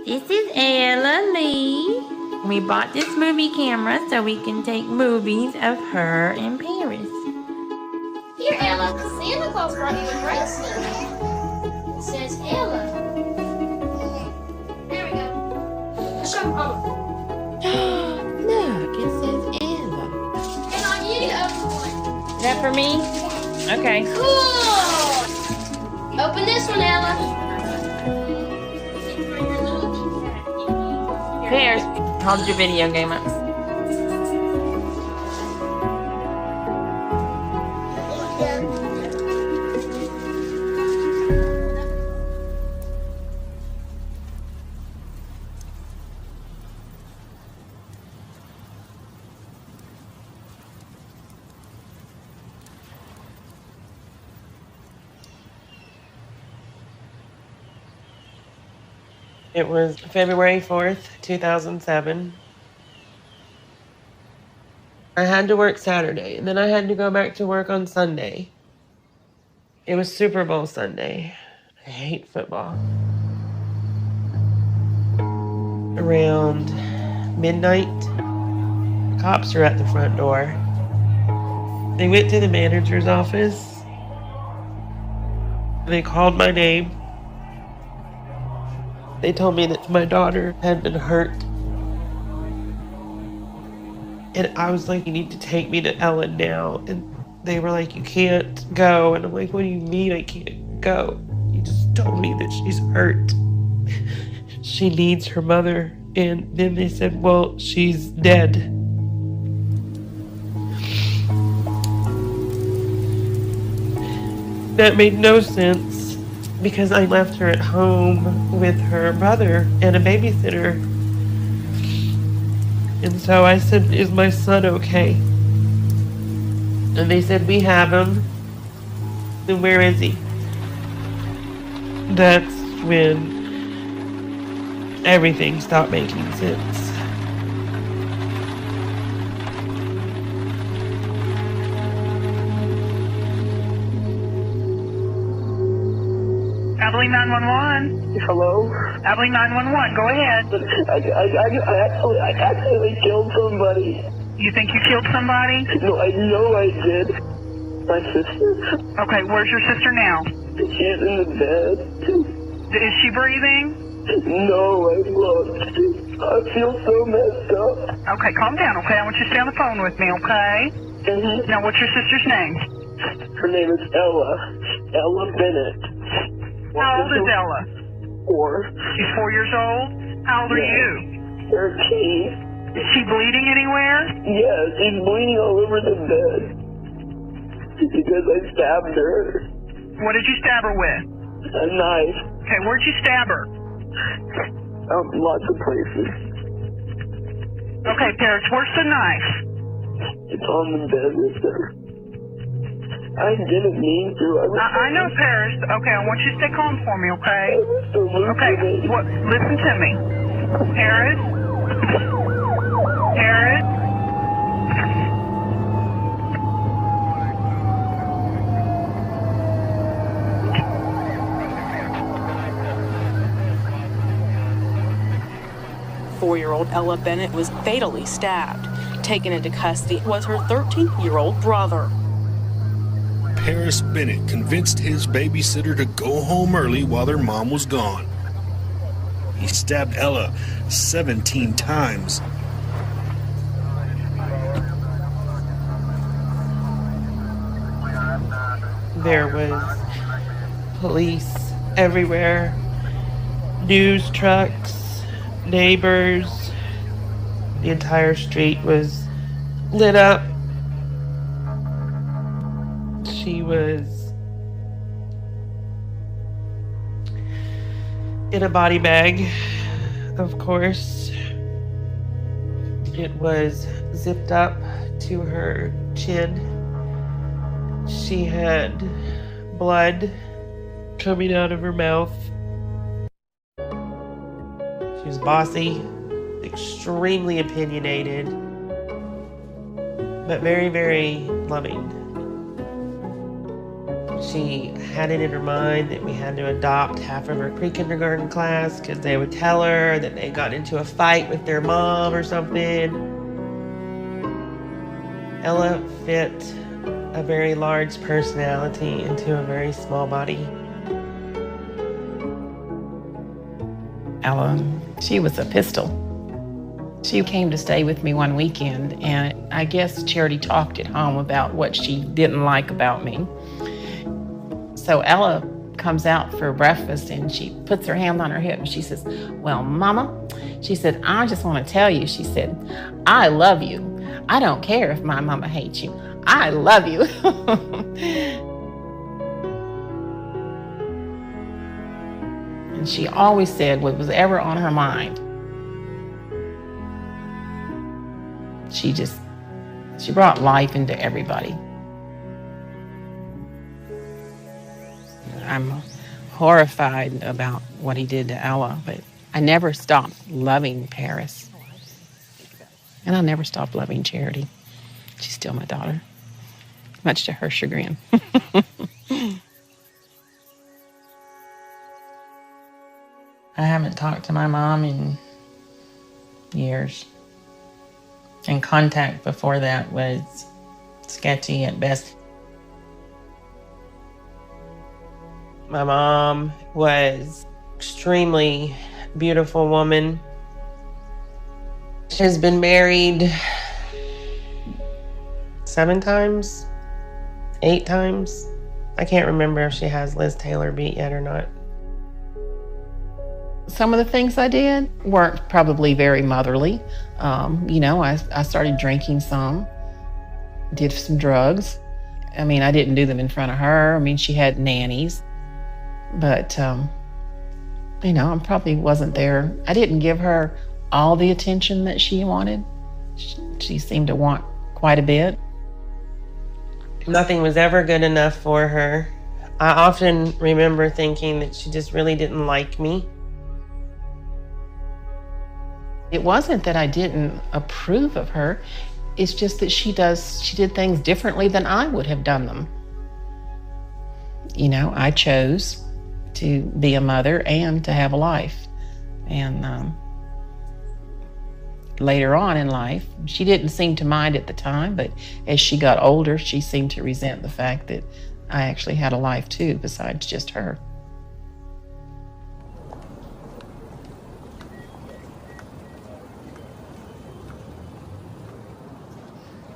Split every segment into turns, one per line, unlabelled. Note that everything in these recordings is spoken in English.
This is Ella Lee. We bought this movie camera so we can take movies of her in Paris.
Here, Ella, Santa Claus brought you a bracelet. It says Ella. There we go. Show Mama.
Look, it says Ella.
And on you to open one.
Is that for me? Okay.
Cool. Open this one, Ella.
There's. Hold your video game up.
It was February 4th, 2007. I had to work Saturday, and then I had to go back to work on Sunday. It was Super Bowl Sunday. I hate football. Around midnight, cops are at the front door. They went to the manager's office. They called my name. They told me that my daughter had been hurt. And I was like, you need to take me to Ellen now. And they were like, you can't go. And I'm like, what do you mean I can't go? You just told me that she's hurt. She needs her mother. And then they said, well, she's dead. That made no sense. Because I left her at home with her brother and a babysitter. And so I said, is my son okay? And they said, we have him. Then where is he? That's when everything stopped making sense.
Abilene 911.
Hello?
Abilene 911, go ahead.
I accidentally killed somebody.
You think you killed somebody?
No, I know I did. My sister.
Okay, where's your sister now?
She's in the bed.
Is she breathing?
No, I looked. I feel so messed up.
Okay, calm down, okay? I want you to stay on the phone with me, okay?
Mm-hmm.
Now, what's your sister's name?
Her name is Ella. Ella Bennett.
How old is Ella?
4.
She's 4 years old? How old are you?
13.
Is she bleeding anywhere?
Yes, she's bleeding all over the bed. Because I stabbed her.
What did you stab her with?
A knife.
Okay, where'd you stab her?
Lots of places.
Okay, Paris, where's the knife?
It's on the bed with her. I didn't mean to.
I know, Paris. Okay, I want you to stay calm for me, okay?
I was so
Okay, listen to me. Paris? Paris?
Four-year-old Ella Bennett was fatally stabbed. Taken into custody was her 13-year-old brother.
Paris Bennett convinced his babysitter to go home early while their mom was gone. He stabbed Ella 17 times.
There was police everywhere, news trucks, neighbors. The entire street was lit up. She was in a body bag, of course. It was zipped up to her chin. She had blood coming out of her mouth. She was bossy, extremely opinionated, but very, very loving. She had it in her mind that we had to adopt half of her pre-kindergarten class because they would tell her that they got into a fight with their mom or something. Ella fit a very large personality into a very small body.
Ella, she was a pistol. She came to stay with me one weekend, and I guess Charity talked at home about what she didn't like about me. So Ella comes out for breakfast, and she puts her hand on her hip, and she says, "Well, Mama," she said, "I just want to tell you," she said, "I love you. I don't care if my mama hates you. I love you." And she always said what was ever on her mind. She brought life into everybody. I'm horrified about what he did to Ella, but I never stopped loving Paris. And I never stopped loving Charity. She's still my daughter, much to her chagrin. I haven't talked to my mom in years. And contact before that was sketchy at best.
My mom was an extremely beautiful woman. She has been married 7 times, 8 times. I can't remember if she has Liz Taylor beat yet or not.
Some of the things I did weren't probably very motherly. I started drinking some, did some drugs. I mean, I didn't do them in front of her. I mean, she had nannies. But, I probably wasn't there. I didn't give her all the attention that she wanted. She seemed to want quite a bit.
Nothing was ever good enough for her. I often remember thinking that she just really didn't like me.
It wasn't that I didn't approve of her. It's just that she did things differently than I would have done them. I chose to be a mother and to have a life. And later on in life, she didn't seem to mind at the time, but as she got older, she seemed to resent the fact that I actually had a life too, besides just her.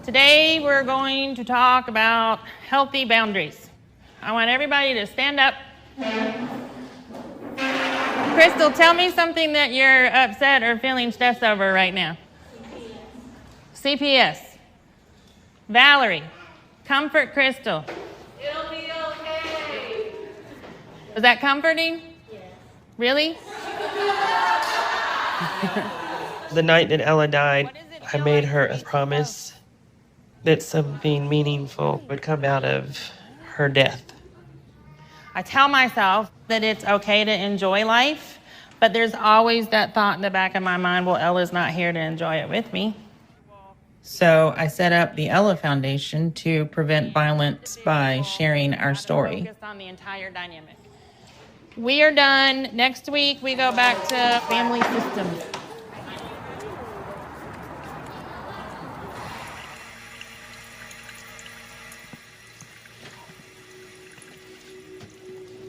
Today we're going to talk about healthy boundaries. I want everybody to stand up. Crystal, tell me something that you're upset or feeling stressed over right now. CPS. Valerie, comfort Crystal.
It'll be okay.
Was that comforting?
Yes.
Really?
The night that Ella died, I made her a promise that something meaningful would come out of her death.
I tell myself that it's okay to enjoy life, but there's always that thought in the back of my mind, well, Ella's not here to enjoy it with me. So I set up the Ella Foundation to prevent violence by sharing our story. Focused on the entire dynamic. We are done. Next week, we go back to family systems.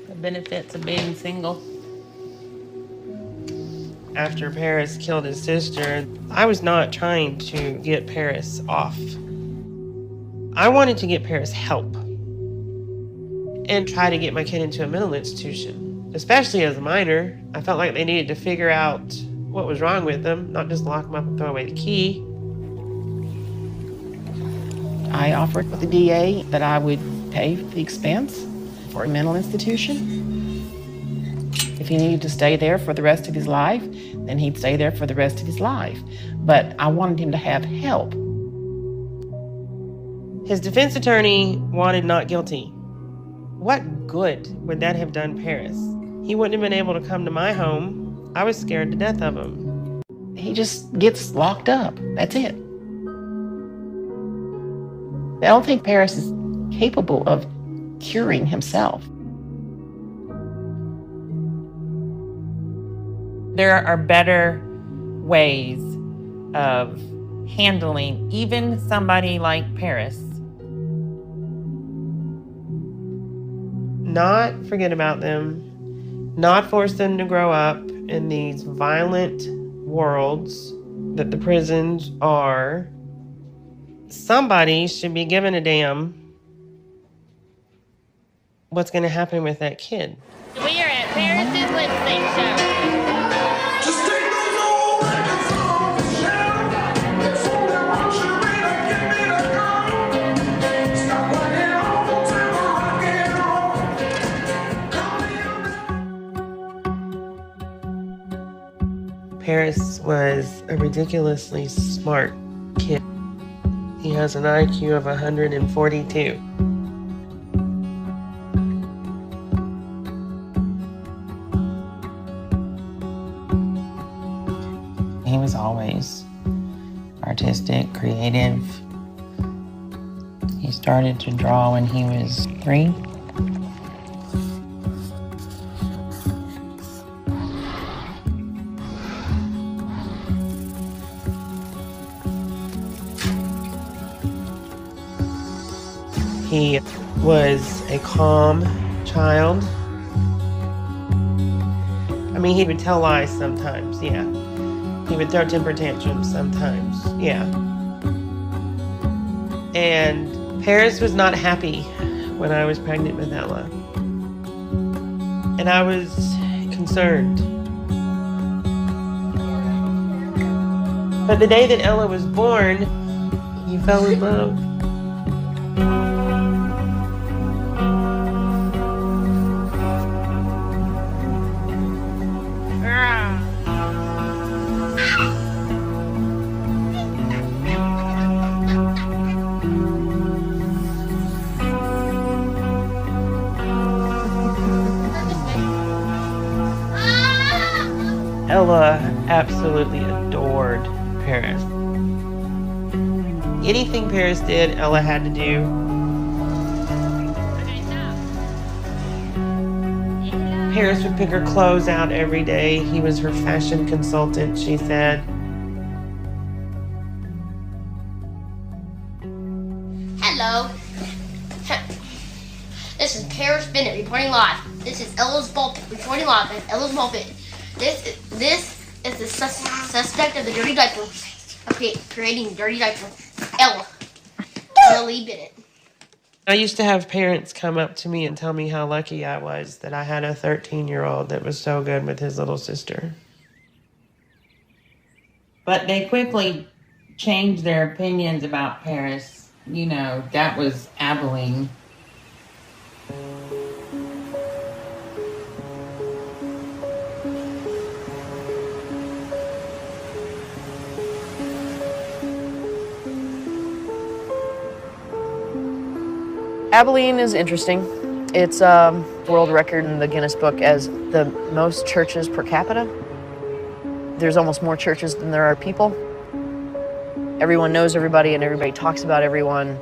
The benefits of being single.
After Paris killed his sister, I was not trying to get Paris off. I wanted to get Paris help and try to get my kid into a mental institution, especially as a minor. I felt like they needed to figure out what was wrong with them, not just lock them up and throw away the key.
I offered with the DA that I would pay the expense for a mental institution. If he needed to stay there for the rest of his life, then he'd stay there for the rest of his life. But I wanted him to have help.
His defense attorney wanted not guilty. What good would that have done Paris? He wouldn't have been able to come to my home. I was scared to death of him.
He just gets locked up. That's it. I don't think Paris is capable of curing himself.
There are better ways of handling even somebody like Paris.
Not forget about them, not force them to grow up in these violent worlds that the prisons are. Somebody should be giving a damn what's going to happen with that kid.
We are at Paris's lip sync show.
Paris was a ridiculously smart kid. He has an IQ of 142.
He was always artistic, creative. He started to draw when he was 3.
He was a calm child. I mean, he would tell lies sometimes, yeah. He would throw temper tantrums sometimes, yeah. And Paris was not happy when I was pregnant with Ella. And I was concerned. But the day that Ella was born, he fell in love. Ella absolutely adored Paris. Anything Paris did, Ella had to do. Paris would pick her clothes out every day. He was her fashion consultant, she said.
Hello. This is Paris Bennett reporting live. This is Ella's pulpit reporting live at Ella's pulpit. This is the suspect of the dirty diaper. Okay, creating dirty diaper. Ella Lee Bennett.
I used to have parents come up to me and tell me how lucky I was that I had a 13-year-old that was so good with his little sister.
But they quickly changed their opinions about Paris. You know, that was Abilene.
Abilene is interesting. It's a world record in the Guinness Book as the most churches per capita. There's almost more churches than there are people. Everyone knows everybody and everybody talks about everyone.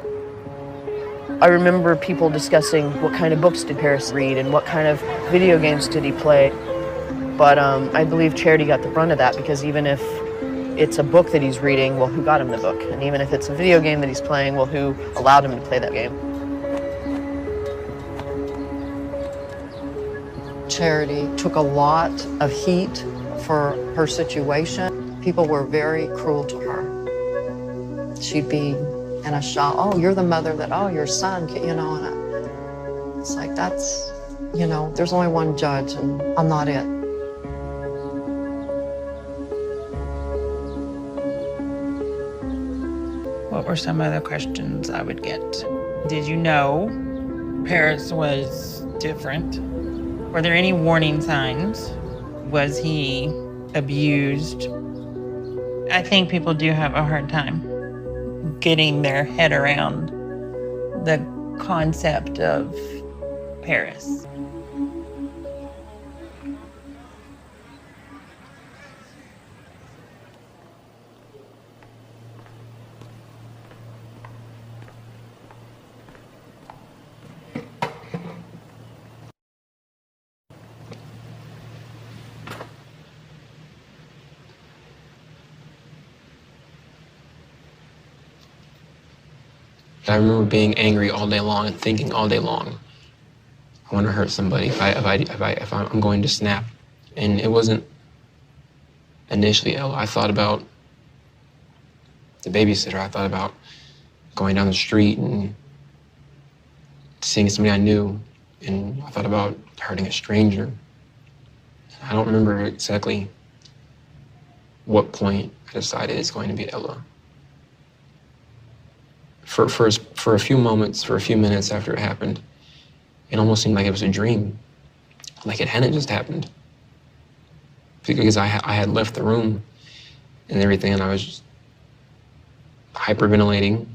I remember people discussing what kind of books did Paris read and what kind of video games did he play. But I believe Charity got the brunt of that, because even if it's a book that he's reading, well, who got him the book? And even if it's a video game that he's playing, well, who allowed him to play that game?
Charity took a lot of heat for her situation. People were very cruel to her. She'd be in a shock. Oh, you're the mother that, oh, your son, you know, and it's like, that's, you know, there's only one judge and I'm not it.
What were some of the questions I would get? Did you know Paris was different? Were there any warning signs? Was he abused? I think people do have a hard time getting their head around the concept of Paris.
I remember being angry all day long and thinking all day long, I want to hurt somebody if I'm going to snap. And it wasn't initially Ella. I thought about the babysitter. I thought about going down the street and seeing somebody I knew. And I thought about hurting a stranger. I don't remember exactly what point I decided it's going to be Ella. For a few moments, for a few minutes after it happened, it almost seemed like it was a dream, like it hadn't just happened. Because I had left the room and everything, and I was just hyperventilating.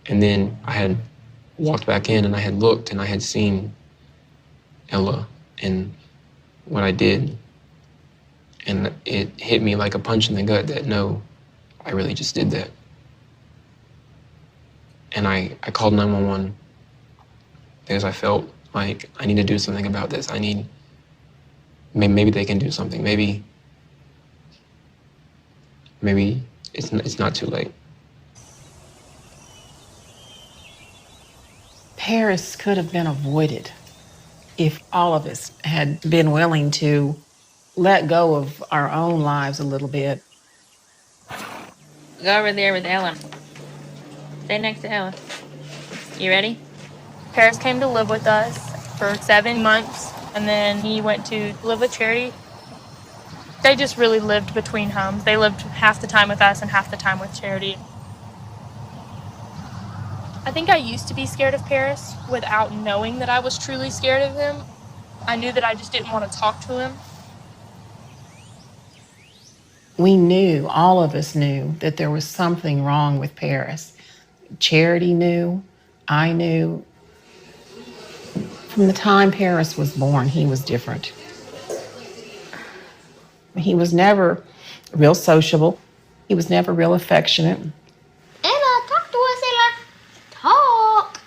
And then I had walked back in, and I had looked, and I had seen Ella and what I did. And it hit me like a punch in the gut that, no, I really just did that. And I called 911 because I felt like I need to do something about this. Maybe they can do something. Maybe it's not too late.
Paris could have been avoided if all of us had been willing to let go of our own lives a little bit.
Go over there with Ella. Stay next to Ella. You ready?
Paris came to live with us for 7 months, and then he went to live with Charity. They just really lived between homes. They lived half the time with us and half the time with Charity. I think I used to be scared of Paris without knowing that I was truly scared of him. I knew that I just didn't want to talk to him.
We knew, all of us knew, that there was something wrong with Paris. Charity knew, I knew. From the time Paris was born, he was different. He was never real sociable. He was never real affectionate.
Ella, talk to us, Ella. Talk.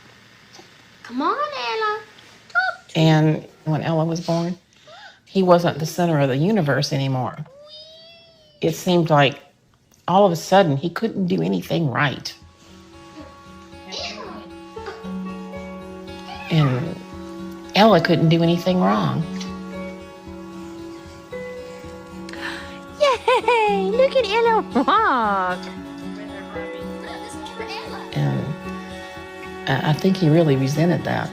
Come on, Ella. Talk to
And when Ella was born, he wasn't the center of the universe anymore. It seemed like all of a sudden he couldn't do anything right. And Ella couldn't do anything wrong.
Yay! Look at Ella walk.
And I think he really resented that.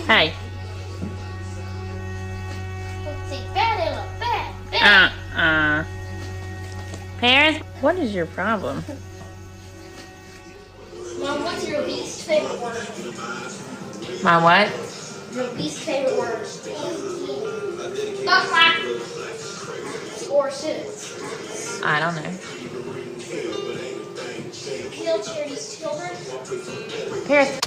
Hey.
Say bad, Ella, bad.
Paris, what is your problem?
Mom, what's your least favorite word?
My what?
Your least favorite word. Not clap. Or sentence.
I don't know.
Kill Charity's children.
Paris.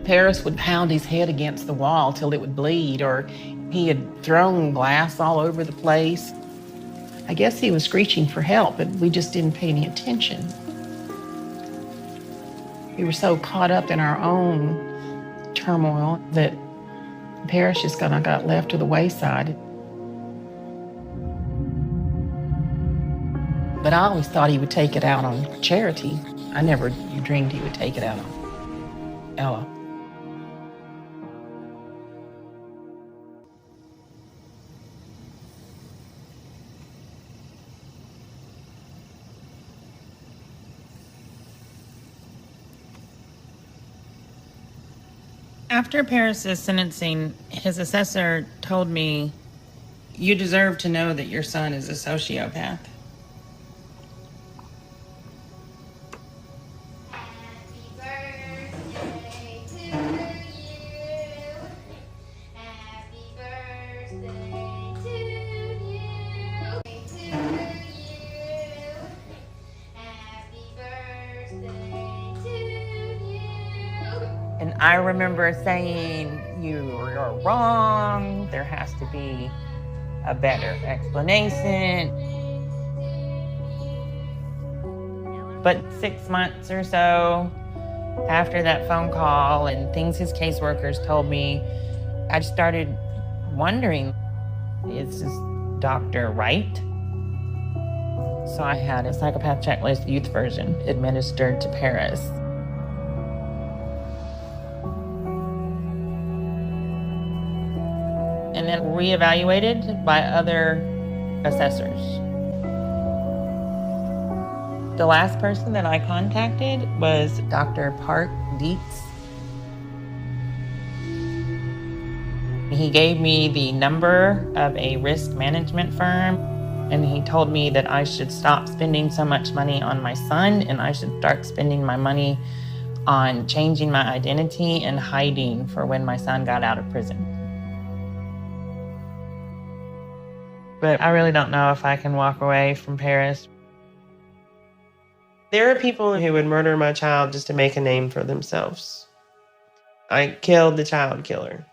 Paris would pound his head against the wall till it would bleed, or he had thrown glass all over the place. I guess he was screeching for help, but we just didn't pay any attention. We were so caught up in our own turmoil that Paris just kind of got left to the wayside. But I always thought he would take it out on Charity. I never dreamed he would take it out on Ella.
After Paris's sentencing, his assessor told me, "You deserve to know that your son is a sociopath." I remember saying, you're wrong. There has to be a better explanation. But 6 months or so after that phone call and things his caseworkers told me, I started wondering, is this doctor right? So I had a psychopath checklist youth version administered to Paris. And then reevaluated by other assessors. The last person that I contacted was Dr. Park Dietz. He gave me the number of a risk management firm, and he told me that I should stop spending so much money on my son and I should start spending my money on changing my identity and hiding for when my son got out of prison. But I really don't know if I can walk away from Paris.
There are people who would murder my child just to make a name for themselves. I killed the child killer.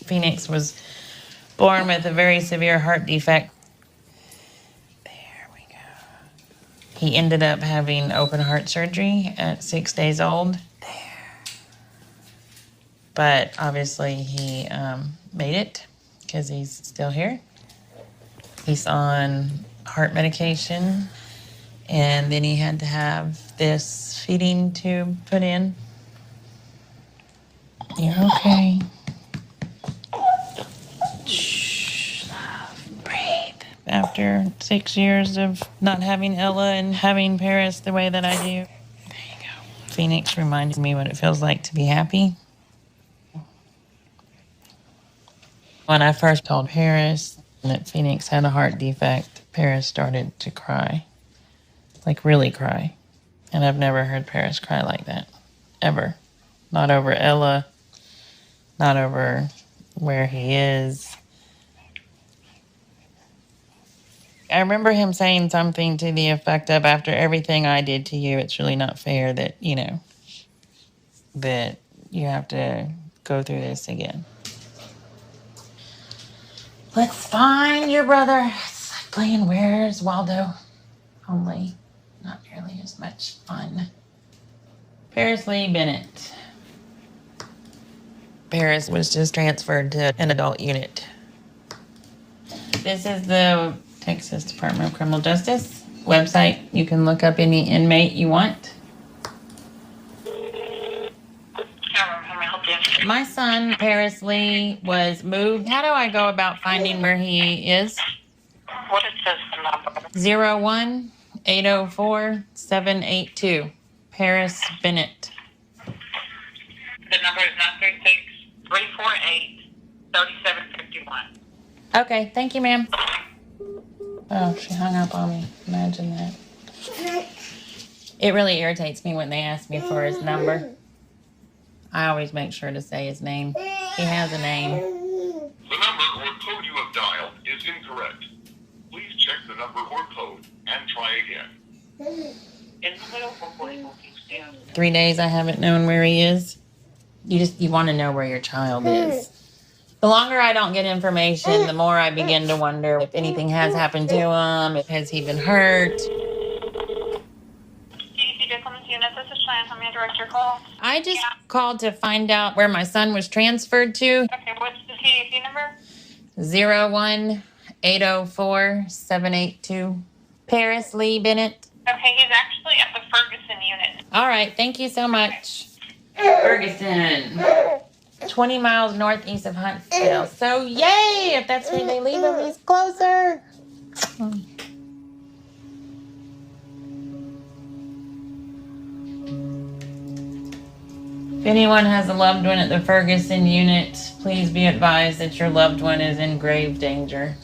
Phoenix was born with a very severe heart defect. There we go. He ended up having open heart surgery at 6 days old. There. But obviously he made it because he's still here. He's on heart medication, and then he had to have this feeding tube put in. You're okay. After 6 years of not having Ella and having Paris the way that I do. There you go. Phoenix reminded me what it feels like to be happy. When I first told Paris that Phoenix had a heart defect, Paris started to cry. Like really cry. And I've never heard Paris cry like that. Ever. Not over Ella. Not over where he is. I remember him saying something to the effect of, after everything I did to you, it's really not fair that, that you have to go through this again. Let's find your brother. It's like playing Where's Waldo, only not nearly as much fun. Paris Lee Bennett. Paris was just transferred to an adult unit. This is the Texas Department of Criminal Justice website. You can look up any inmate you want. My son, Paris Lee, was moved. How do I go about finding where he is?
What is this number?
01-804-782. Paris Bennett.
The number is 936-348-3751.
Okay, thank you, ma'am. Oh, she hung up on me. Imagine that. It really irritates me when they ask me for his number. I always make sure to say his name. He has a name.
The number or code you have dialed is incorrect. Please check the number or code and try again.
3 days I haven't known where he is. You want to know where your child is. The longer I don't get information, the more I begin to wonder if anything has happened to him, if has he been hurt.
CDC Dickelman's unit, this is Cheyenne. How may I direct your call?
I just called to find out where my son was transferred to.
Okay, what's the CDC number?
01-804-782. Paris Lee Bennett.
Okay, he's actually at the Ferguson unit.
All right, thank you so much. Ferguson. 20 miles northeast of Huntsville. So yay, if that's where they leave him, he's closer. If anyone has a loved one at the Ferguson unit, please be advised that your loved one is in grave danger.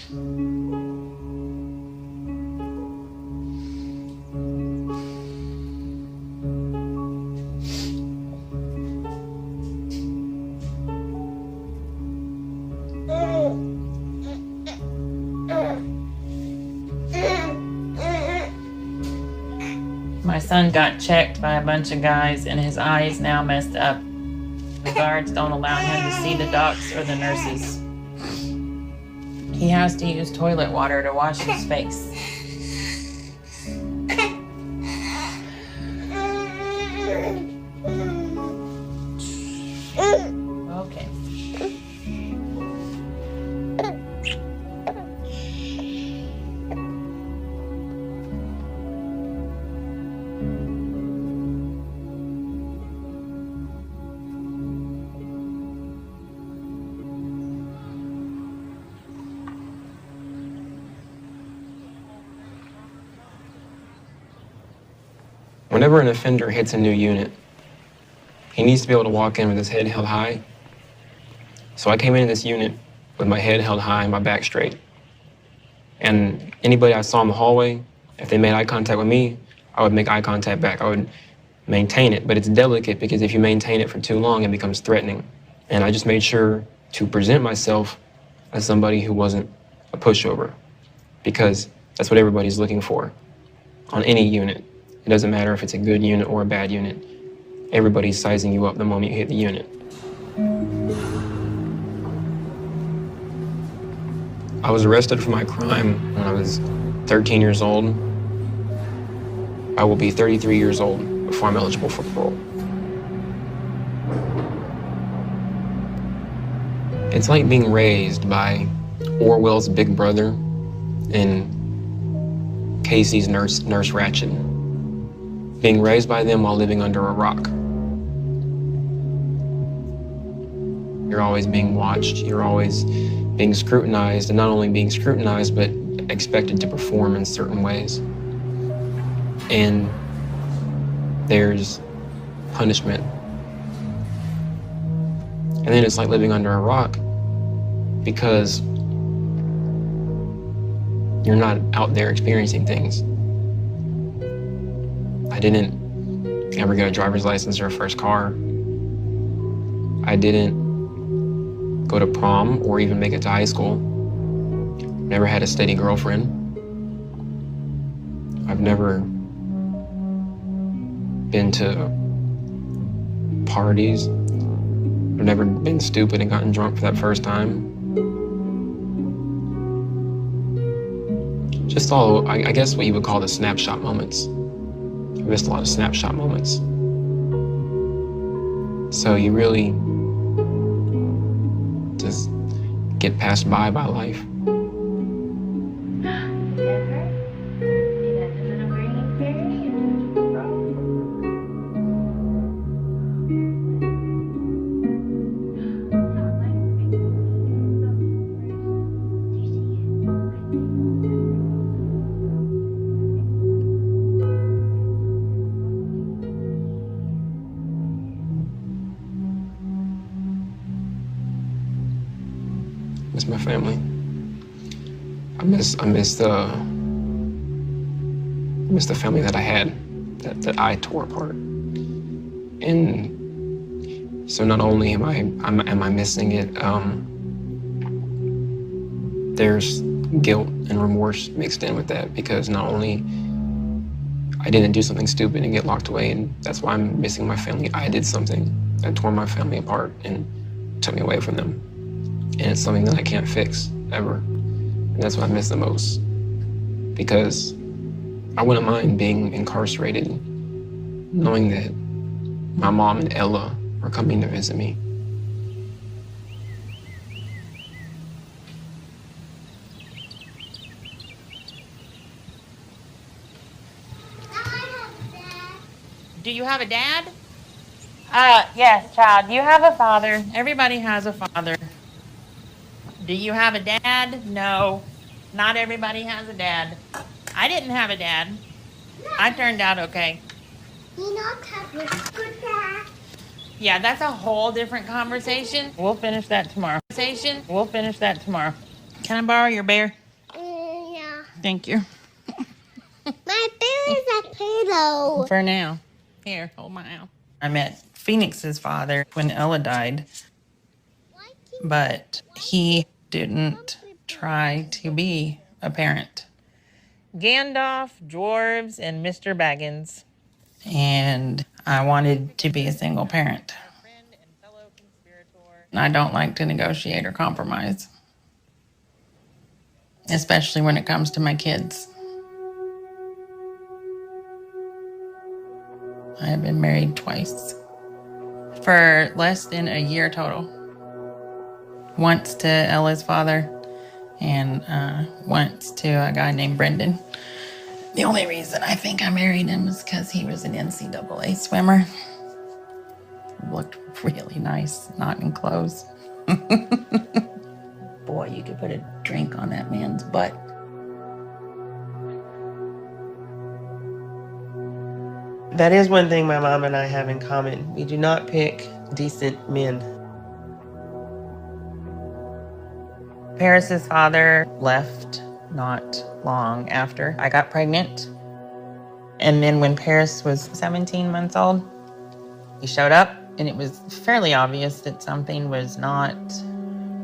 My son got checked by a bunch of guys and his eye is now messed up. The guards don't allow him to see the docs or the nurses. He has to use toilet water to wash his face. Okay.
Whenever an offender hits a new unit, he needs to be able to walk in with his head held high. So I came into this unit with my head held high and my back straight. And anybody I saw in the hallway, if they made eye contact with me, I would make eye contact back. I would maintain it, but it's delicate because if you maintain it for too long, it becomes threatening. And I just made sure to present myself as somebody who wasn't a pushover, because that's what everybody's looking for on any unit. It doesn't matter if it's a good unit or a bad unit. Everybody's sizing you up the moment you hit the unit. I was arrested for my crime when I was 13 years old. I will be 33 years old before I'm eligible for parole. It's like being raised by Orwell's Big Brother and Casey's Nurse Ratched. Being raised by them while living under a rock. You're always being watched, you're always being scrutinized, and not only being scrutinized, but expected to perform in certain ways. And there's punishment. And then it's like living under a rock because you're not out there experiencing things. I didn't ever get a driver's license or a first car. I didn't go to prom or even make it to high school. Never had a steady girlfriend. I've never been to parties. I've never been stupid and gotten drunk for that first time. Just all, I guess what you would call the snapshot moments. I missed a lot of snapshot moments. So you really just get passed by life. Miss my family. I miss the family that I had, that I tore apart. And so not only am I missing it, there's guilt and remorse mixed in with that, because not only I didn't do something stupid and get locked away, and that's why I'm missing my family. I did something that tore my family apart and took me away from them. And it's something that I can't fix, ever. And that's what I miss the most. Because I wouldn't mind being incarcerated, knowing that my mom and Ella are coming to visit me.
Do you have a dad? Yes, child. You have a father. Everybody has a father. Do you have a dad? No. Not everybody has a dad. I didn't have a dad. I turned out okay.
You not have a good dad.
Yeah, that's a whole different conversation. We'll finish that tomorrow. Can I borrow your bear?
Yeah.
Thank you.
My bear is a pillow.
For now. Here, hold my arm. I met Phoenix's father when Ella died, but he didn't try to be a parent. Gandalf, dwarves, and Mr. Baggins. And I wanted to be a single parent. I don't like to negotiate or compromise, especially when it comes to my kids. I have been married twice for less than a year total. Once to Ella's father and once to a guy named Brendan. The only reason I think I married him is because he was an NCAA swimmer. Looked really nice, not in clothes. Boy, you could put a drink on that man's butt.
That is one thing my mom and I have in common. We do not pick decent men.
Paris's father left not long after I got pregnant. And then when Paris was 17 months old, he showed up and it was fairly obvious that something was not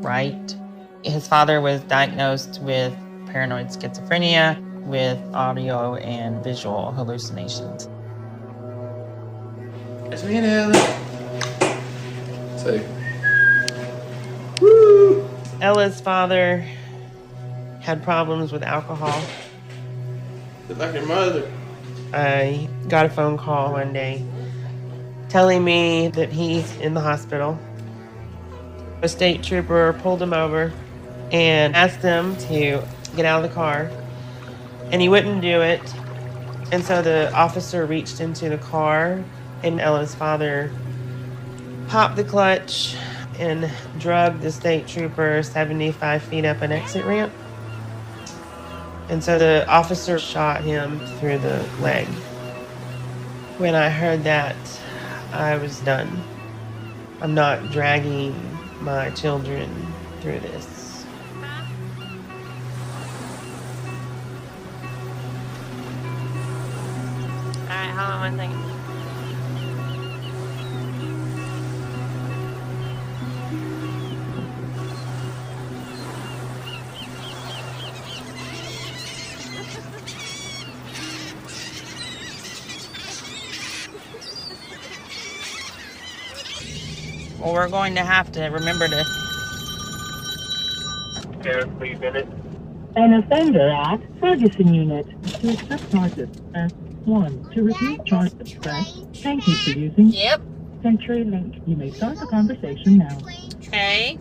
right. His father was diagnosed with paranoid schizophrenia with audio and visual hallucinations.
It's me and Ella. Say.
Woo! Ella's father had problems with alcohol.
Just like your mother.
I got a phone call one day telling me that he's in the hospital. A state trooper pulled him over and asked him to get out of the car, and he wouldn't do it. And so the officer reached into the car, and Ella's father popped the clutch and drugged the state trooper 75 feet up an exit ramp. And so the officer shot him through the leg. When I heard that, I was done. I'm not dragging my children through this.
All right, hold on one second. Well, we're going to have to remember to...
Lee Bennett.
An offender at Ferguson Unit. To accept charges, press 1. To refuse charges, press. Thank you for using Century Link. You may start the conversation now.
Hey.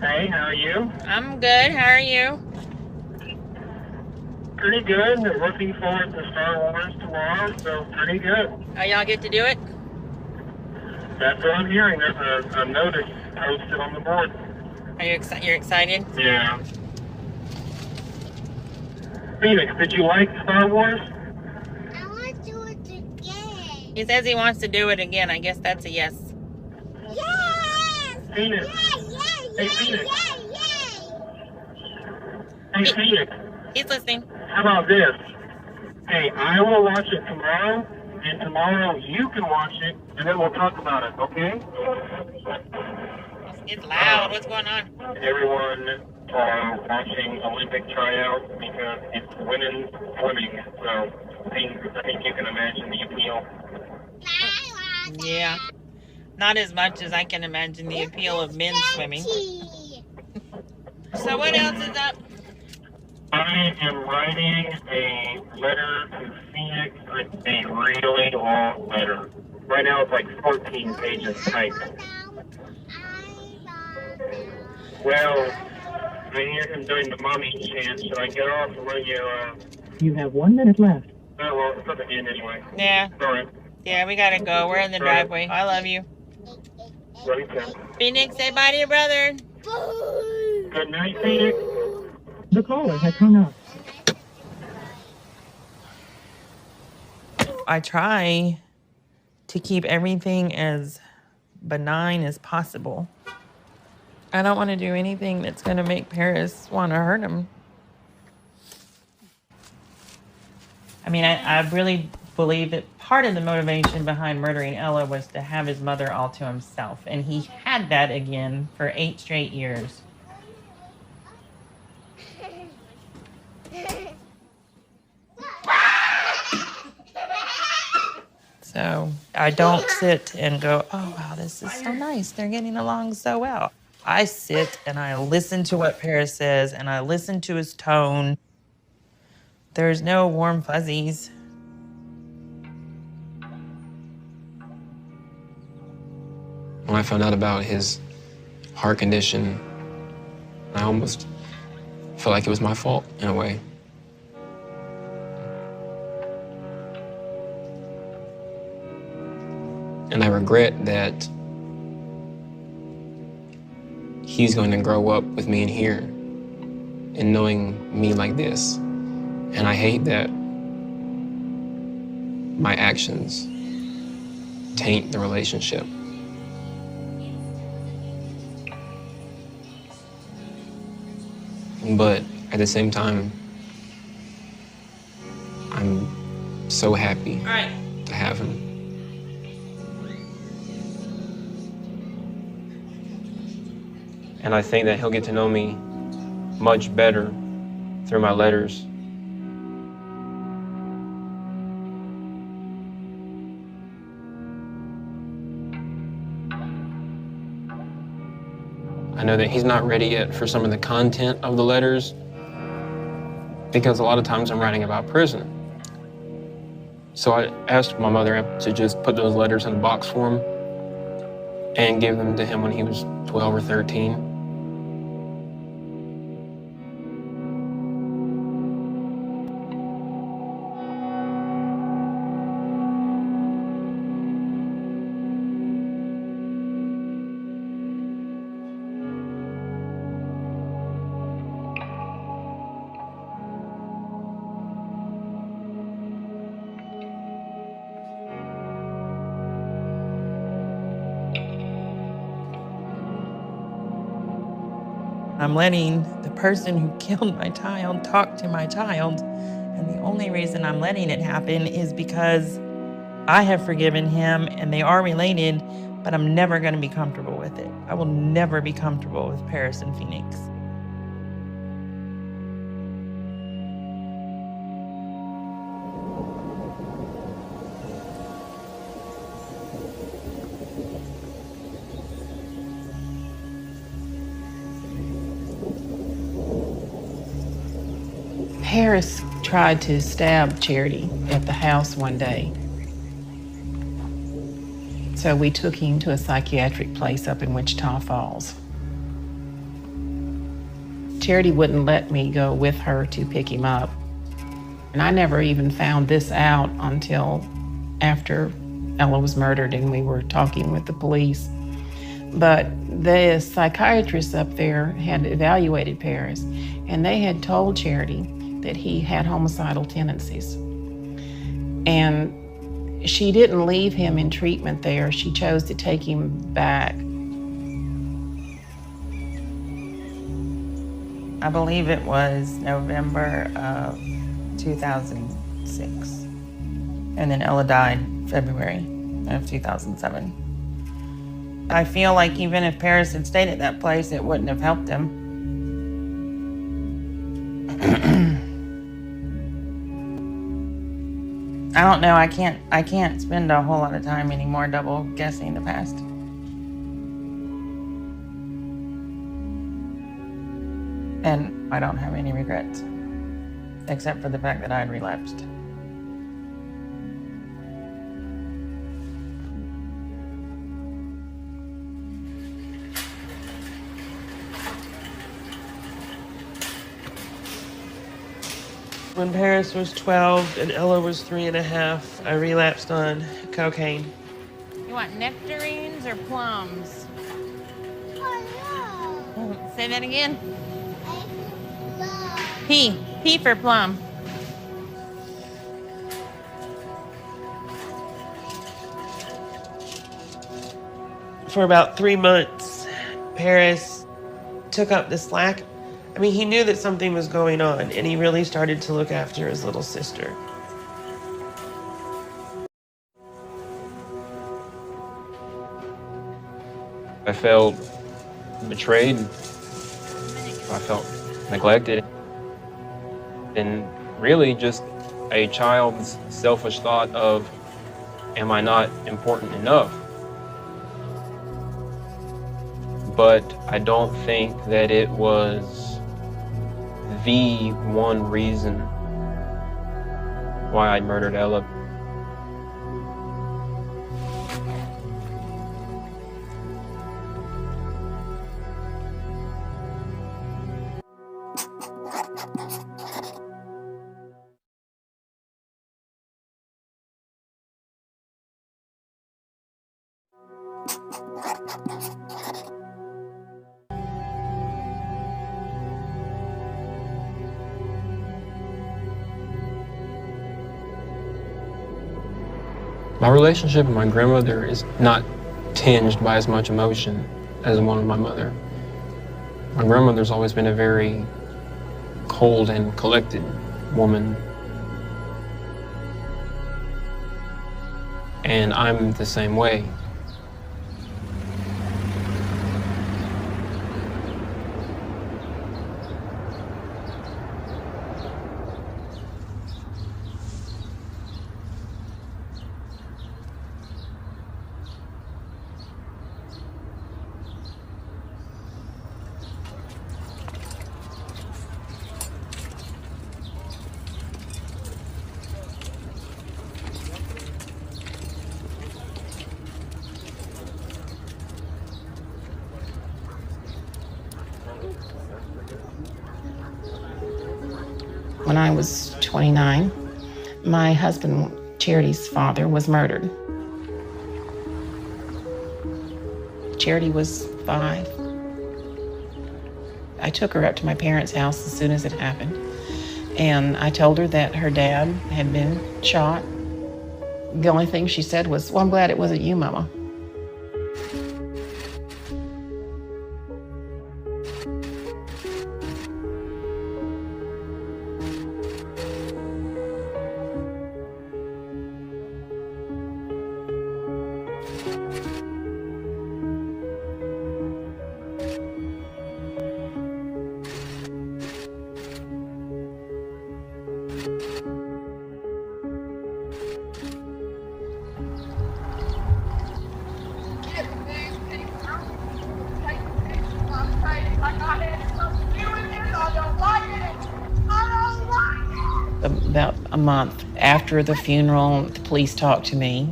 Hey, how are you?
I'm good. How are you?
Pretty good. Looking forward to Star Wars tomorrow, so pretty good.
Oh, y'all get to do it?
That's what I'm hearing. There's a notice posted on the board.
Are you excited? You're excited?
Yeah. Phoenix, did you like Star Wars?
I want to do it again.
He says he wants to do it again. I guess that's a yes.
Yes!
Phoenix. Hey, Phoenix. Hey, Phoenix.
He's listening.
How about this? Hey, I will watch it tomorrow, and tomorrow you can watch it, and then we'll talk about it, okay?
It's loud. What's going on?
Everyone watching Olympic tryouts because it's women's swimming, so I think you can imagine the appeal.
Yeah. Not as much as I can imagine the appeal of men's swimming. So what else is up?
I am writing a letter to Phoenix, a really long letter. Right now it's like 14 pages typed. Well, I hear him doing the mommy chant. Should I get off and let you,
You have 1 minute left.
oh, well, it's at the end anyway.
Yeah.
Sorry.
Yeah, we gotta go. We're in the driveway. I love you.
Love you, Tim.
Phoenix, say bye to your brother.
Good night, Phoenix.
The caller has hung up.
I try to keep everything as benign as possible. I don't want to do anything that's going to make Paris want to hurt him. I mean, I really believe that part of the motivation behind murdering Ella was to have his mother all to himself. And he had that again for 8 straight years. So I don't sit and go, oh, wow, this is so nice. They're getting along so well. I sit and I listen to what Paris says and I listen to his tone. There's no warm fuzzies.
When I found out about his heart condition, I almost felt like it was my fault in a way. And I regret that he's going to grow up with me in here and knowing me like this. And I hate that my actions taint the relationship. But at the same time, I'm so happy to have him. And I think that he'll get to know me much better through my letters. I know that he's not ready yet for some of the content of the letters because a lot of times I'm writing about prison. So I asked my mother to just put those letters in a box for him and give them to him when he was 12 or 13.
I'm letting the person who killed my child talk to my child. And the only reason I'm letting it happen is because I have forgiven him and they are related, but I'm never going to be comfortable with it. I will never be comfortable with Paris and Phoenix.
Paris tried to stab Charity at the house one day. So we took him to a psychiatric place up in Wichita Falls. Charity wouldn't let me go with her to pick him up. And I never even found this out until after Ella was murdered and we were talking with the police. But the psychiatrists up there had evaluated Paris, and they had told Charity that he had homicidal tendencies. And she didn't leave him in treatment there. She chose to take him back.
I believe it was November of 2006. And then Ella died February of 2007. I feel like even if Paris had stayed at that place, it wouldn't have helped him. I don't know, I can't spend a whole lot of time anymore double guessing the past. And I don't have any regrets, except for the fact that I had relapsed.
When Paris was 12 and Ella was 3.5, I relapsed on cocaine.
You want nectarines or plums? Say that again. P. P for plum.
For about 3 months, Paris took up the slack. I mean, he knew that something was going on, and he really started to look after his little sister.
I felt betrayed. I felt neglected. And really just a child's selfish thought of, am I not important enough? But I don't think that it was the one reason why I murdered Ella. My relationship with my grandmother is not tinged by as much emotion as the one with my mother. My grandmother's always been a very cold and collected woman. And I'm the same way.
When I was 29, my husband, Charity's father, was murdered. Charity was 5. I took her up to my parents' house as soon as it happened, and I told her that her dad had been shot. The only thing she said was, "Well, I'm glad it wasn't you, Mama." About a month after the funeral, the police talked to me,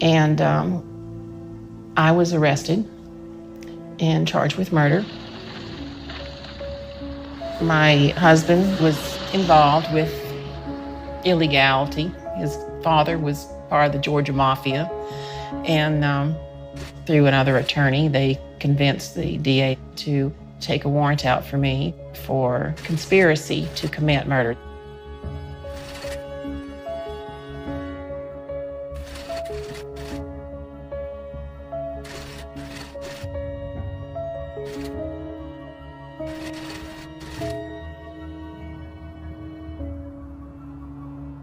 and I was arrested and charged with murder. My husband was involved with illegality. His father was part of the Georgia Mafia, and through another attorney, they convinced the DA to take a warrant out for me for conspiracy to commit murder.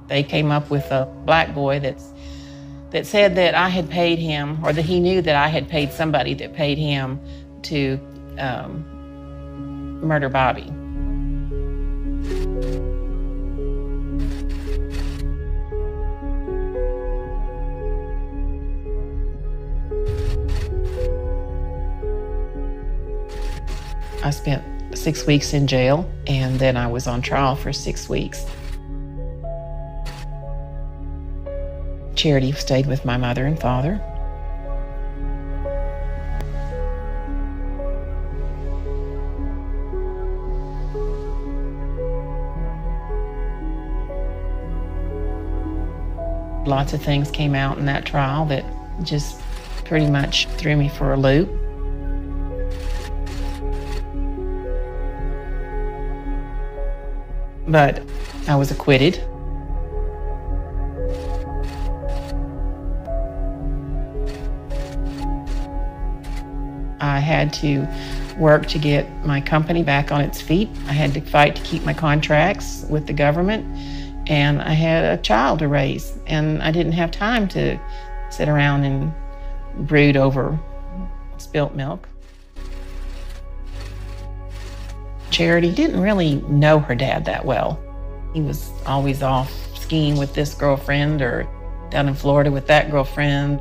They came up with a black boy that said that I had paid him, or that he knew that I had paid somebody that paid him to murder Bobby. I spent 6 weeks in jail, and then I was on trial for 6 weeks. Charity stayed with my mother and father. Lots of things came out in that trial that just pretty much threw me for a loop. But I was acquitted. I had to work to get my company back on its feet. I had to fight to keep my contracts with the government, and I had a child to raise, and I didn't have time to sit around and brood over spilt milk. Charity didn't really know her dad that well. He was always off skiing with this girlfriend or down in Florida with that girlfriend.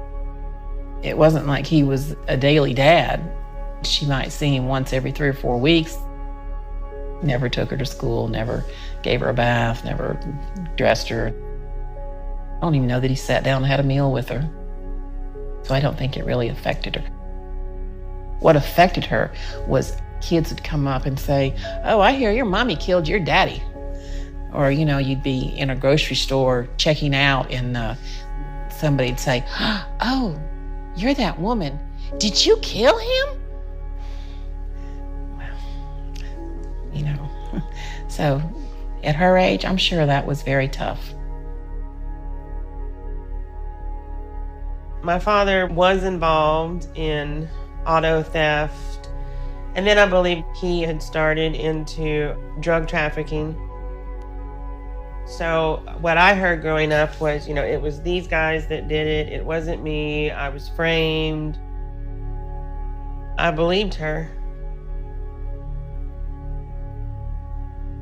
It wasn't like he was a daily dad. She might see him once every 3 or 4 weeks. Never took her to school, never gave her a bath, never dressed her. I don't even know that he sat down and had a meal with her. So I don't think it really affected her. What affected her was kids would come up and say, "Oh, I hear your mommy killed your daddy." Or, you know, you'd be in a grocery store checking out and somebody'd say, "Oh, you're that woman. Did you kill him?" Well, you know, so at her age, I'm sure that was very tough.
My father was involved in auto theft, and then I believe he had started into drug trafficking. So what I heard growing up was, you know, it was these guys that did it. It wasn't me. I was framed. I believed her.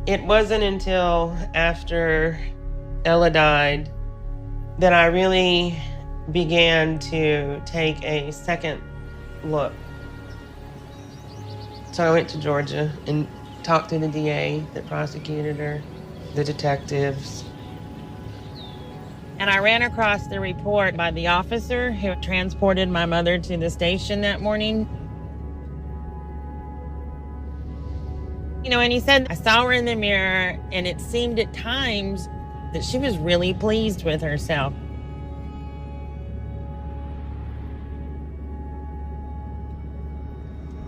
It wasn't until after Ella died that I really began to take a second look. So I went to Georgia and talked to the DA that prosecuted her, the detectives.
And I ran across the report by the officer who transported my mother to the station that morning. You know, and he said, I saw her in the mirror, and it seemed at times that she was really pleased with herself.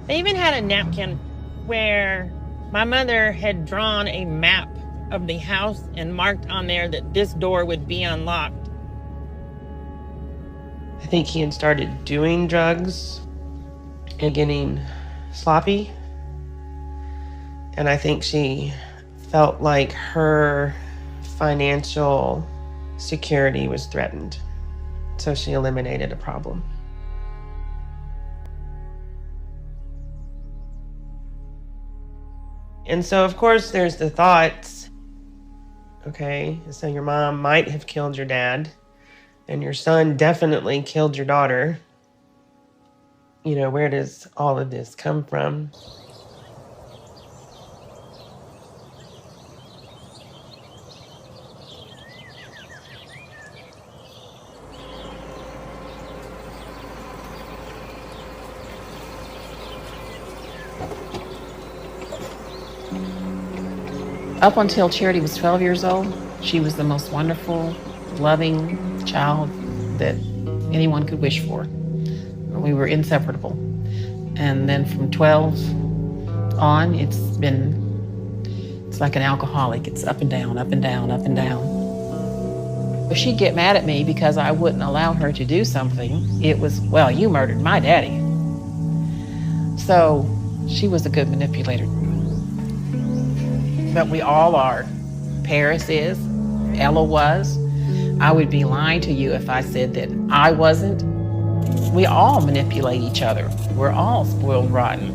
They even had a napkin where my mother had drawn a map of the house and marked on there that this door would be unlocked.
I think he had started doing drugs and getting sloppy. And I think she felt like her financial security was threatened. So she eliminated a problem. And so, of course, there's the thoughts, okay, so your mom might have killed your dad, and your son definitely killed your daughter. You know, where does all of this come from?
Up until Charity was 12 years old, she was the most wonderful, loving child that anyone could wish for. We were inseparable. And then from 12 on, it's like an alcoholic. It's up and down, up and down, up and down. If she'd get mad at me because I wouldn't allow her to do something, it was, well, you murdered my daddy. So she was a good manipulator. But we all are. Paris is, Ella was. I would be lying to you if I said that I wasn't. We all manipulate each other. We're all spoiled rotten.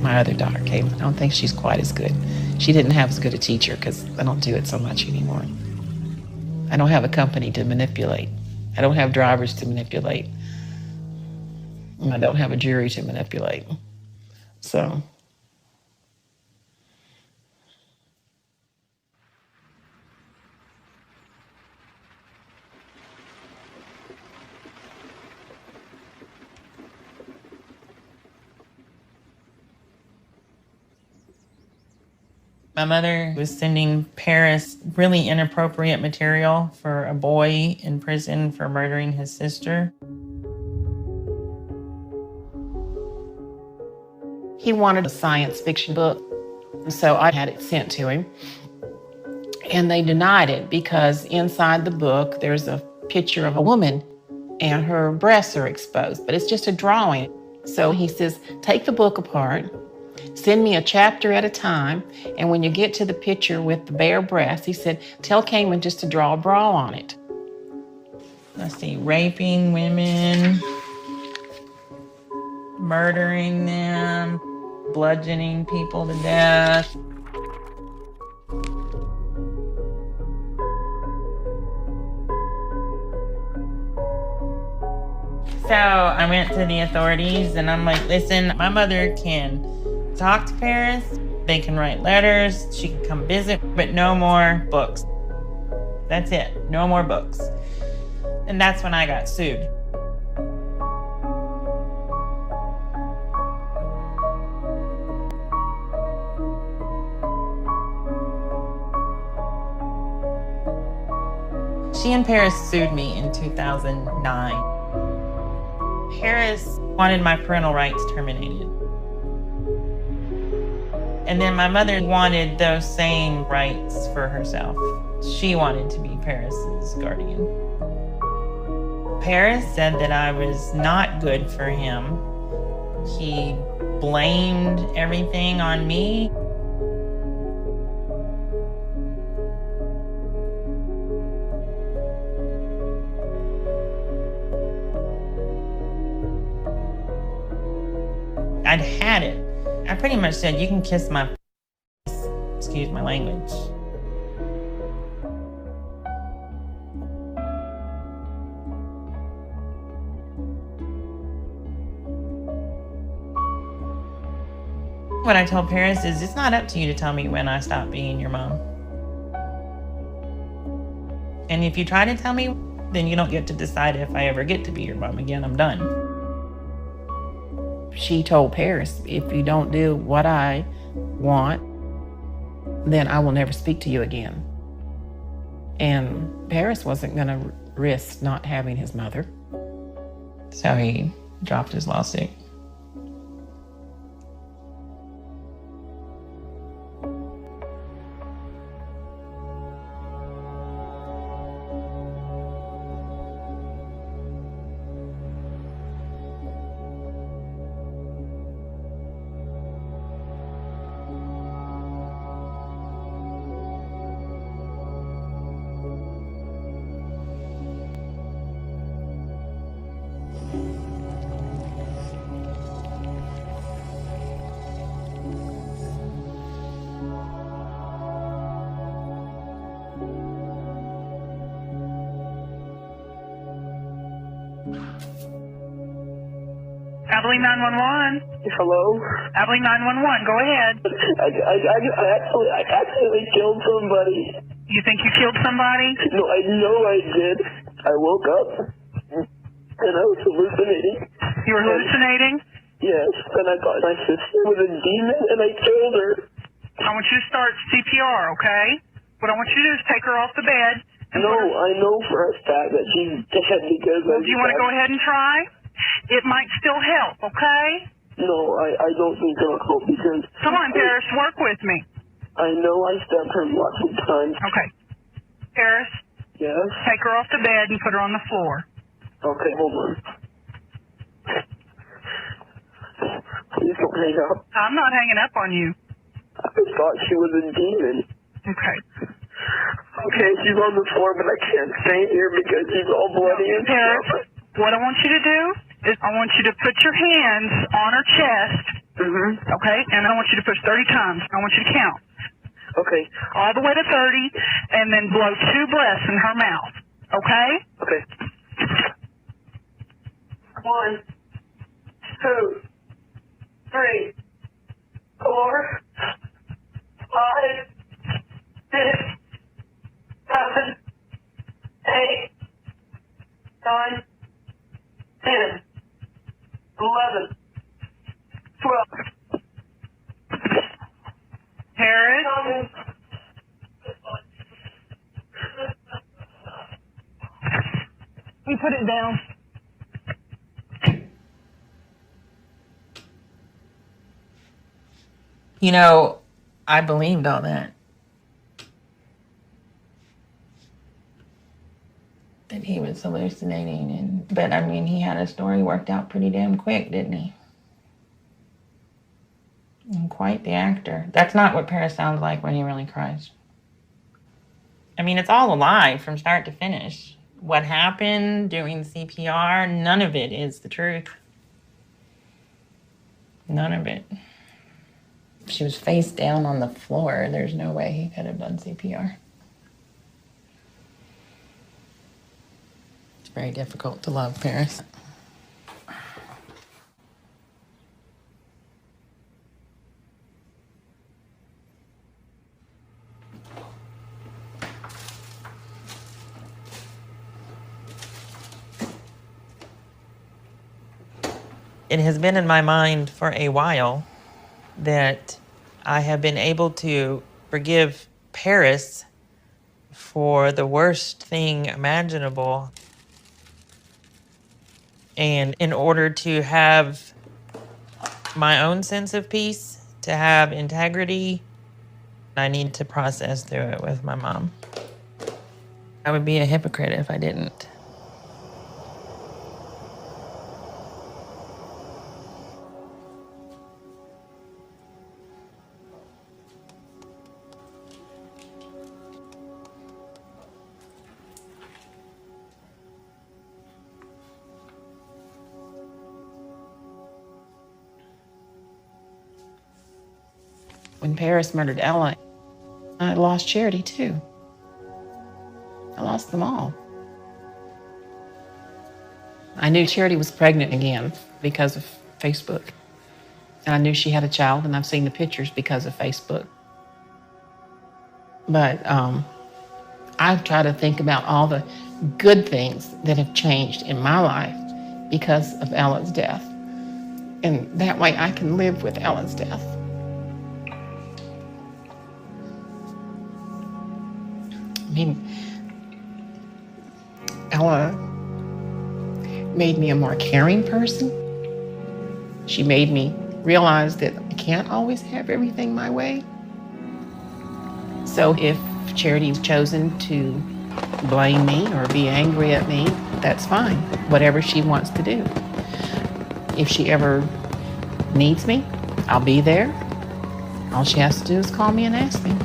My other daughter, Caitlin, I don't think she's quite as good. She didn't have as good a teacher because I don't do it so much anymore. I don't have a company to manipulate. I don't have drivers to manipulate. And I don't have a jury to manipulate. So.
My mother was sending Paris really inappropriate material for a boy in prison for murdering his sister.
He wanted a science fiction book, so I had it sent to him. And they denied it because inside the book there's a picture of a woman and her breasts are exposed, but it's just a drawing. So he says, take the book apart, send me a chapter at a time, and when you get to the picture with the bare breasts, he said, tell Cayman just to draw a bra on it.
Let's see, raping women, murdering them, bludgeoning people to death. So I went to the authorities and I'm like, listen, my mother can talk to Paris, they can write letters, she can come visit, but no more books. That's it, no more books. And that's when I got sued. She and Paris sued me in 2009. Paris wanted my parental rights terminated. And then my mother wanted those same rights for herself. She wanted to be Paris's guardian. Paris said that I was not good for him. He blamed everything on me. I'd had it. I pretty much said, you can kiss my excuse my language. What I told Paris is, it's not up to you to tell me when I stop being your mom. And if you try to tell me, then you don't get to decide if I ever get to be your mom again. I'm done.
She told Paris, if you don't do what I want, then I will never speak to you again. And Paris wasn't going to risk not having his mother.
So he dropped his lawsuit.
Abilene 911.
Hello?
Abilene 911, go ahead.
I accidentally killed somebody.
You think you killed somebody?
No, I know I did. I woke up and I was hallucinating.
You were hallucinating?
Yes, and I thought my sister was a demon and I killed her.
I want you to start CPR, okay? What I want you to do is take her off the bed.
No, I know for a fact that she's dead because
do you want to go ahead and try? It might still help, okay?
No, I don't think it'll help because...
Come on, Paris, work with me.
I know I stabbed her lots of times.
Okay. Paris?
Yes?
Take her off the bed and put her on the floor.
Okay, hold on. Please don't hang up.
I'm not hanging up on you.
I thought she was a demon.
Okay.
Okay, she's on the floor, but I can't stay here because she's all bloody and
Paris,
stuff.
what I want you to do is I want you to put your hands on her chest, okay? And I want you to push 30 times. I want you to count.
Okay.
All the way to 30, and then blow 2 breaths in her mouth, okay?
Okay. 1, 2, 3, 4, 5, 6, 7, 8, 9, 10, 11, 12.
Paris? You put it down.
You know, I believed all that. That he was hallucinating, but I mean, he had a story worked out pretty damn quick, didn't he? And quite the actor. That's not what Paris sounds like when he really cries. I mean, it's all a lie from start to finish. What happened doing CPR, none of it is the truth. None of it. She was face down on the floor. There's no way he could have done CPR. It's very difficult to love Paris. It has been in my mind for a while that I have been able to forgive Paris for the worst thing imaginable. And in order to have my own sense of peace, to have integrity, I need to process through it with my mom. I would be a hypocrite if I didn't. When Paris murdered Ella, I lost Charity too. I lost them all. I knew Charity was pregnant again because of Facebook. And I knew she had a child, and I've seen the pictures because of Facebook. But I try to think about all the good things that have changed in my life because of Ella's death. And that way I can live with Ella's death. I mean, Ella made me a more caring person. She made me realize that I can't always have everything my way. So if Charity's chosen to blame me or be angry at me, that's fine. Whatever she wants to do. If she ever needs me, I'll be there. All she has to do is call me and ask me.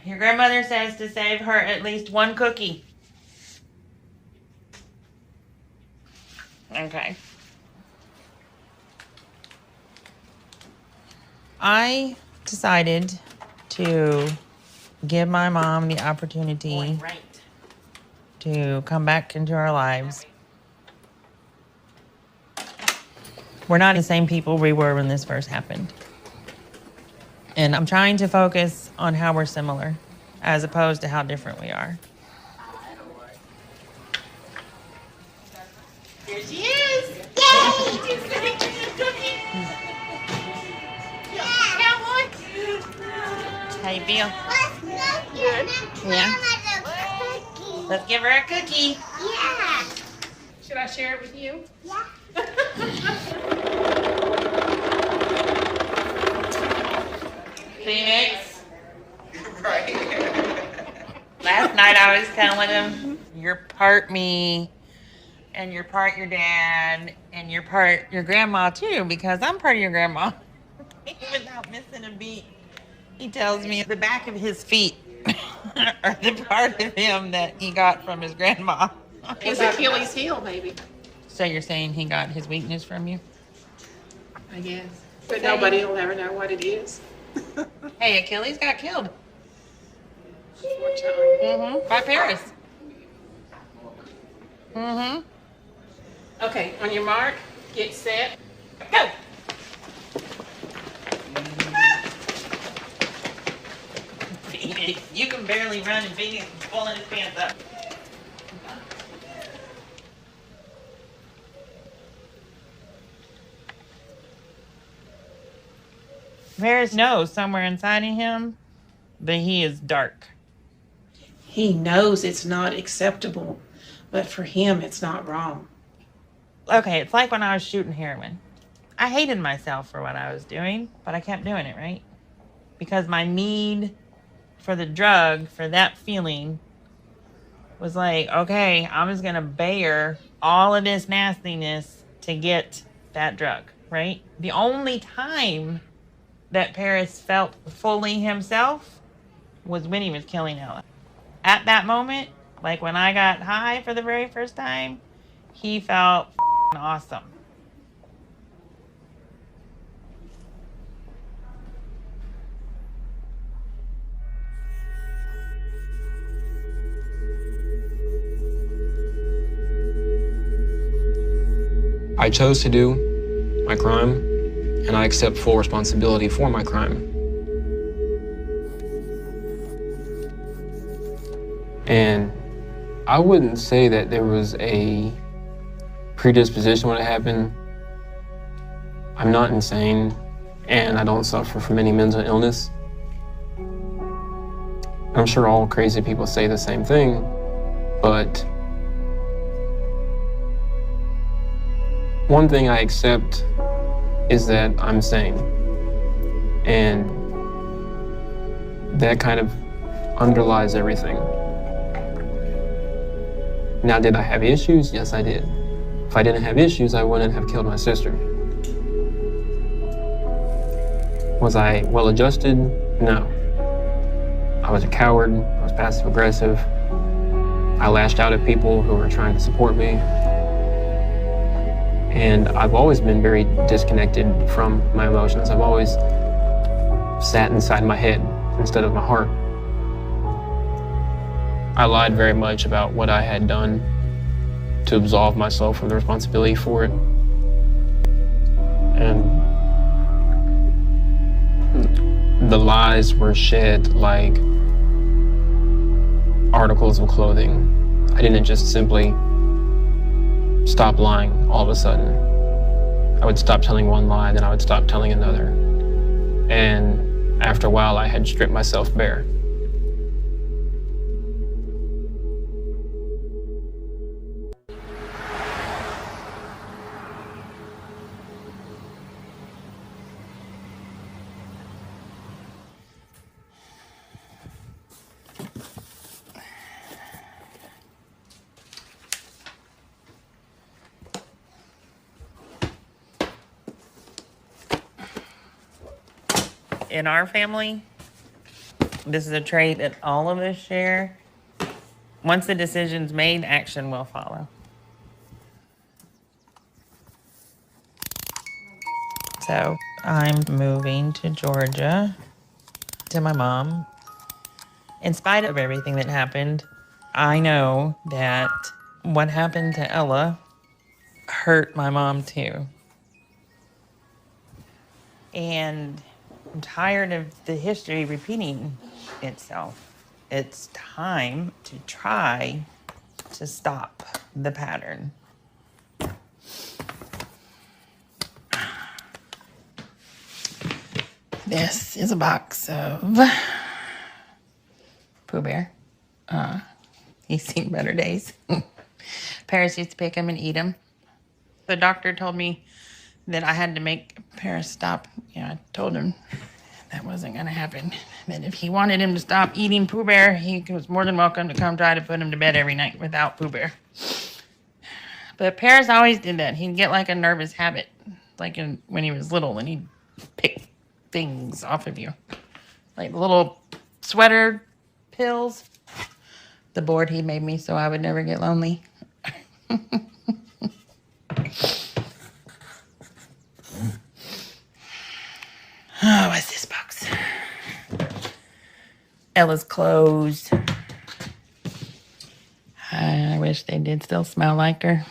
Your grandmother says to save her at least one cookie. Okay. I decided to give my mom the opportunity to come back into our lives. We're not the same people we were when this first happened. And I'm trying to focus on how we're similar as opposed to how different we are. Here she is. Yay! How you feel? Good. Yeah? Let's give her a cookie. Yeah. Should I share it with you? Yeah. Phoenix. Right. Last night I was telling him, you're part me, and you're part your dad, and you're part your grandma too, because I'm part of your grandma. Without missing a beat. He tells me the back of his feet are the part of him that he got from his grandma.
His Achilles heel, maybe.
So you're saying he got his weakness from you?
I guess. But nobody will ever know what it is.
Hey, Achilles got killed.
Unfortunately.
By Paris.
Mm-hmm. Okay, on your mark, get set, go.
Phoenix, you can barely run and Phoenix is pulling his pants up. Paris knows somewhere inside of him that he is dark.
He knows it's not acceptable, but for him, it's not wrong.
Okay, it's like when I was shooting heroin. I hated myself for what I was doing, but I kept doing it, right? Because my need for the drug, for that feeling, was like, okay, I'm just gonna bear all of this nastiness to get that drug, right? The only time that Paris felt fully himself was when he was killing Ella. At that moment, like when I got high for the very first time, he felt awesome.
I chose to do my crime, and I accept full responsibility for my crime. And I wouldn't say that there was a predisposition when it happened. I'm not insane, and I don't suffer from any mental illness. I'm sure all crazy people say the same thing, but one thing I accept is that I'm sane, and that kind of underlies everything. Now, did I have issues? Yes, I did. If I didn't have issues, I wouldn't have killed my sister. Was I well-adjusted? No. I was a coward. I was passive-aggressive. I lashed out at people who were trying to support me. And I've always been very disconnected from my emotions. I've always sat inside my head instead of my heart. I lied very much about what I had done to absolve myself from the responsibility for it. And the lies were shed like articles of clothing. I didn't just simply stop lying all of a sudden. I would stop telling one lie, then I would stop telling another. And after a while, I had stripped myself bare.
In our family, this is a trait that all of us share. Once the decision's made, action will follow. So I'm moving to Georgia to my mom. In spite of everything that happened, I know that what happened to Ella hurt my mom too. And I'm tired of the history repeating itself. It's time to try to stop the pattern. This is a box of Pooh Bear. He's seen better days. Paris used to pick him and eat him. The doctor told me that I had to make Paris stop. Yeah, I told him that wasn't gonna happen. That if he wanted him to stop eating Pooh Bear, he was more than welcome to come try to put him to bed every night without Pooh Bear. But Paris always did that. He'd get like a nervous habit, like when he was little, and he'd pick things off of you. Like little sweater pills. The board he made me so I would never get lonely. Oh, what's this box? Ella's clothes. I would wish they did still smell like her.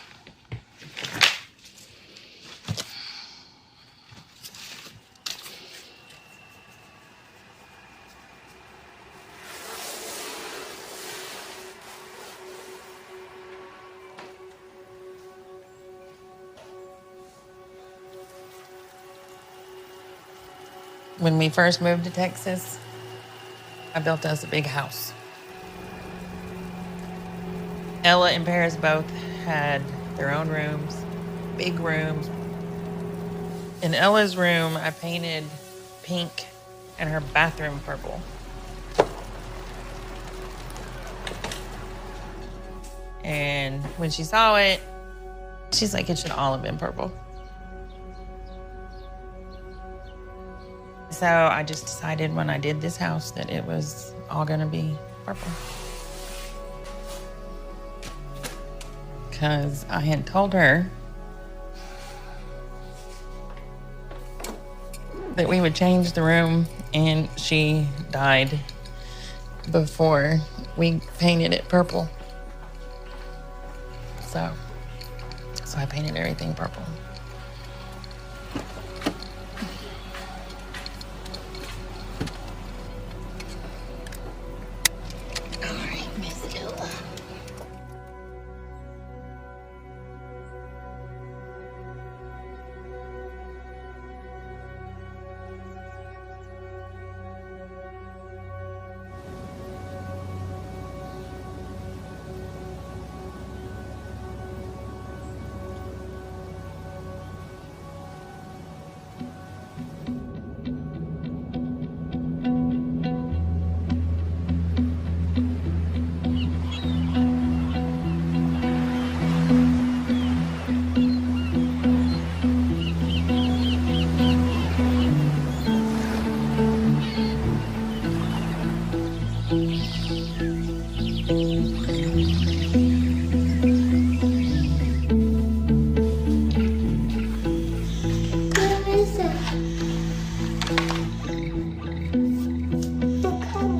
When we first moved to Texas, I built us a big house. Ella and Paris both had their own rooms, big rooms. In Ella's room, I painted pink and her bathroom purple. And when she saw it, she's like, it should all have been purple. So I just decided when I did this house that it was all gonna be purple. Because I had told her that we would change the room, and she died before we painted it purple. So I painted everything purple.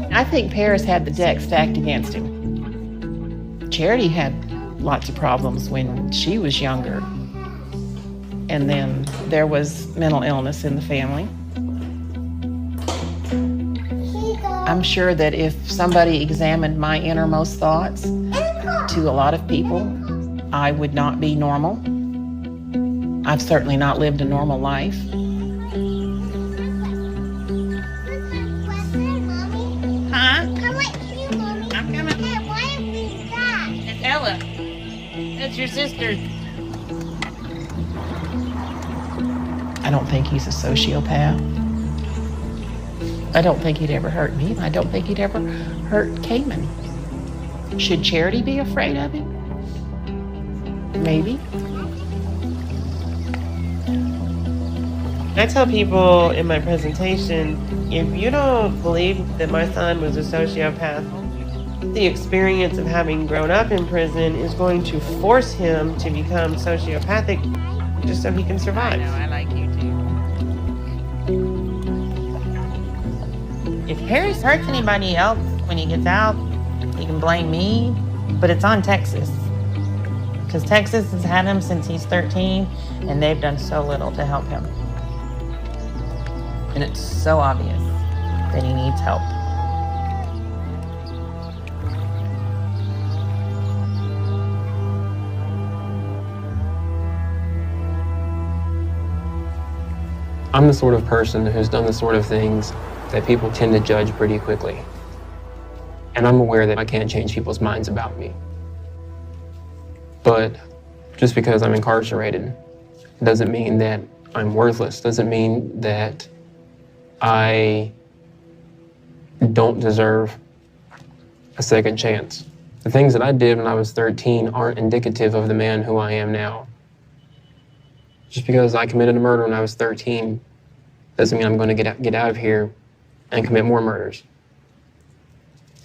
I think Paris had the deck stacked against him. Charity had lots of problems when she was younger. And then there was mental illness in the family. I'm sure that if somebody examined my innermost thoughts, to a lot of people, I would not be normal. I've certainly not lived a normal life. Ella, that's your sister. I don't think he's a sociopath. I don't think he'd ever hurt me. I don't think he'd ever hurt Cayman. Should Charity be afraid of him? Maybe.
I tell people in my presentation, if you don't believe that my son was a sociopath, the experience of having grown up in prison is going to force him to become sociopathic just so he can survive.
I know, I like you too. If Harris hurts anybody else when he gets out, he can blame me, but it's on Texas. Because Texas has had him since he's 13, and they've done so little to help him. And it's so obvious that he needs help.
I'm the sort of person who's done the sort of things that people tend to judge pretty quickly. And I'm aware that I can't change people's minds about me. But just because I'm incarcerated doesn't mean that I'm worthless, doesn't mean that I don't deserve a second chance. The things that I did when I was 13 aren't indicative of the man who I am now. Just because I committed a murder when I was 13 doesn't mean I'm going to get out of here and commit more murders.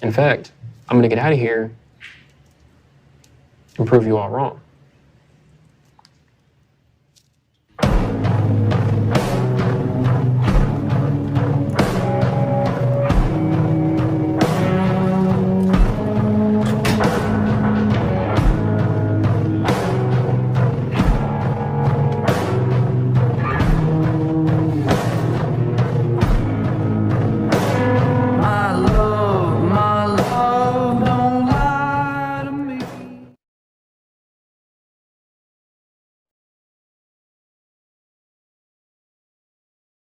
In fact, I'm going to get out of here and prove you all wrong.